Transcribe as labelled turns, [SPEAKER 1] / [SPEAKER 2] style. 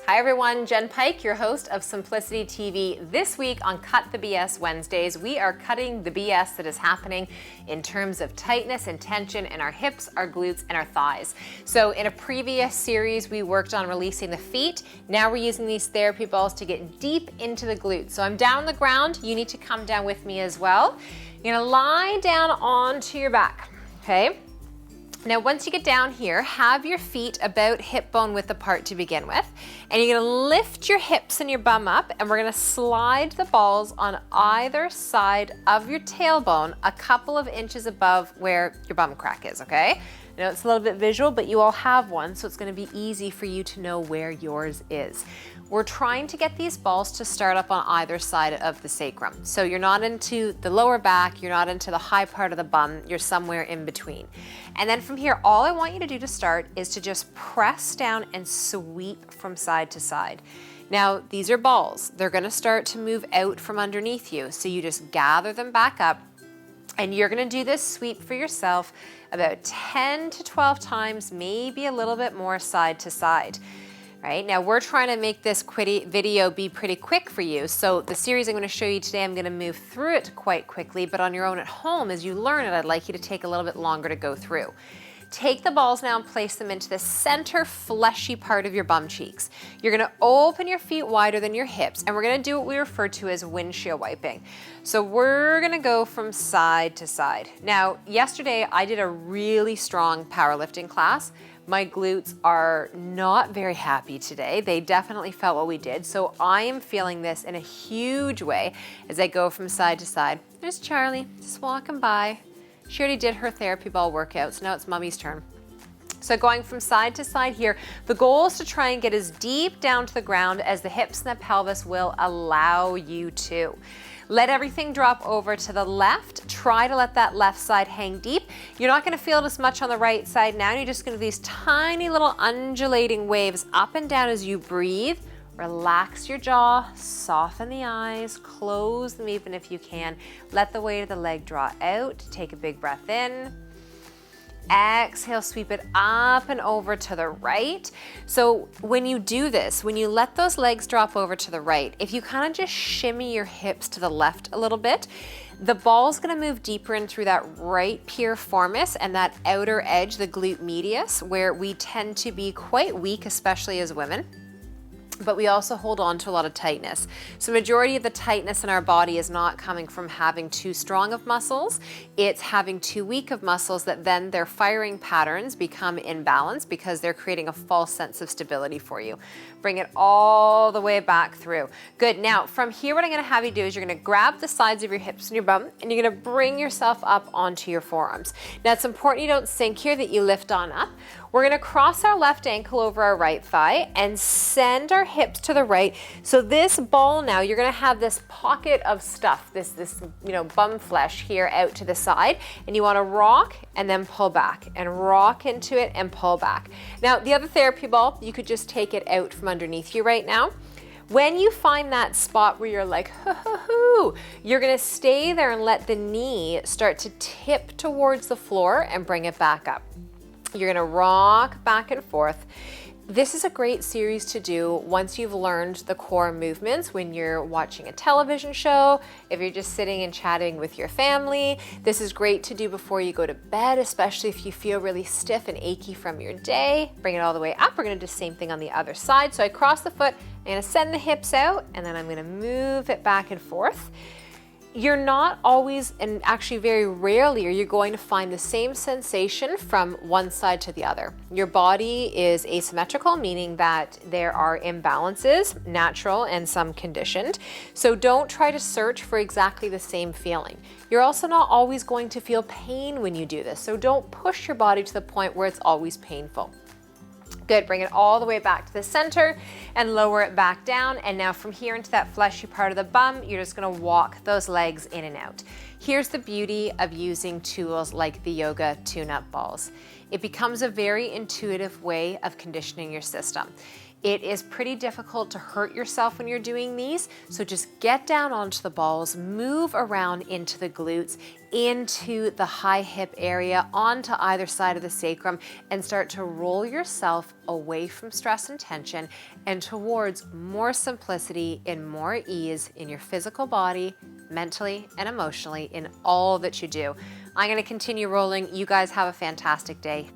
[SPEAKER 1] Hi everyone, Jen Pike, your host of Simplicity TV. This week on Cut the BS Wednesdays, we are cutting the BS that is happening in terms of tightness and tension in our hips, our glutes, and our thighs. So in a previous series, we worked on releasing the feet. Now we're using these therapy balls to get deep into the glutes. So I'm down on the ground. You need to come down with me as well. You're gonna lie down onto your back, okay? Now, once you get down here, have your feet about hip bone width apart to begin with. And you're gonna lift your hips and your bum up, and we're gonna slide the balls on either side of your tailbone a couple of inches above where your bum crack is, okay? I know it's a little bit visual, but you all have one, so it's gonna be easy for you to know where yours is. We're trying to get these balls to start up on either side of the sacrum. So you're not into the lower back, you're not into the high part of the bum, you're somewhere in between. And then from here, all I want you to do to start is to just press down and sweep from side to side. Now, these are balls. They're gonna start to move out from underneath you. So you just gather them back up, and you're gonna do this sweep for yourself about 10 to 12 times, maybe a little bit more side to side. Right? Now we're trying to make this video be pretty quick for you. So the series I'm going to show you today, I'm going to move through it quite quickly, but on your own at home, as you learn it, I'd like you to take a little bit longer to go through. Take the balls now and place them into the center fleshy part of your bum cheeks. You're going to open your feet wider than your hips, and we're going to do what we refer to as windshield wiping. So we're going to go from side to side. Now, yesterday I did a really strong powerlifting class. My glutes are not very happy today. They definitely felt what we did. So I am feeling this in a huge way as I go from side to side. There's Charlie, just walking by. She already did her therapy ball workout, so now it's Mummy's turn. So going from side to side here, the goal is to try and get as deep down to the ground as the hips and the pelvis will allow you to. Let everything drop over to the left. Try to let that left side hang deep. You're not gonna feel it as much on the right side now. You're just gonna do these tiny little undulating waves up and down as you breathe. Relax your jaw, soften the eyes, close them even if you can. Let the weight of the leg draw out. Take a big breath in. Exhale, sweep it up and over to the right. So when you do this, when you let those legs drop over to the right, if you kind of just shimmy your hips to the left a little bit, the ball's gonna move deeper in through that right piriformis and that outer edge, the glute medius, where we tend to be quite weak, especially as women. But we also hold on to a lot of tightness. So majority of the tightness in our body is not coming from having too strong of muscles, it's having too weak of muscles that then their firing patterns become imbalanced because they're creating a false sense of stability for you. Bring it all the way back through. Good, now from here what I'm gonna have you do is you're gonna grab the sides of your hips and your bum and you're gonna bring yourself up onto your forearms. Now it's important you don't sink here, that you lift on up. We're gonna cross our left ankle over our right thigh and send our hips to the right. So this ball now, you're gonna have this pocket of stuff, this bum flesh here out to the side, and you wanna rock and then pull back and rock into it and pull back. Now the other therapy ball, you could just take it out from underneath you right now. When you find that spot where you're like, hoo, you're gonna stay there and let the knee start to tip towards the floor and bring it back up. You're gonna rock back and forth. This is a great series to do once you've learned the core movements when you're watching a television show, if you're just sitting and chatting with your family. This is great to do before you go to bed, especially if you feel really stiff and achy from your day. Bring it all the way up. We're gonna do the same thing on the other side. So I cross the foot, I'm gonna send the hips out, and then I'm gonna move it back and forth. You're not always, and actually very rarely, are you going to find the same sensation from one side to the other. Your body is asymmetrical, meaning that there are imbalances, natural and some conditioned. So don't try to search for exactly the same feeling. You're also not always going to feel pain when you do this. So don't push your body to the point where it's always painful. Good, bring it all the way back to the center and lower it back down. And now from here into that fleshy part of the bum, you're just gonna walk those legs in and out. Here's the beauty of using tools like the yoga tune-up balls. It becomes a very intuitive way of conditioning your system. It is pretty difficult to hurt yourself when you're doing these, so just get down onto the balls, move around into the glutes, into the high hip area, onto either side of the sacrum, and start to roll yourself away from stress and tension and towards more simplicity and more ease in your physical body, mentally and emotionally, in all that you do. I'm going to continue rolling. You guys have a fantastic day.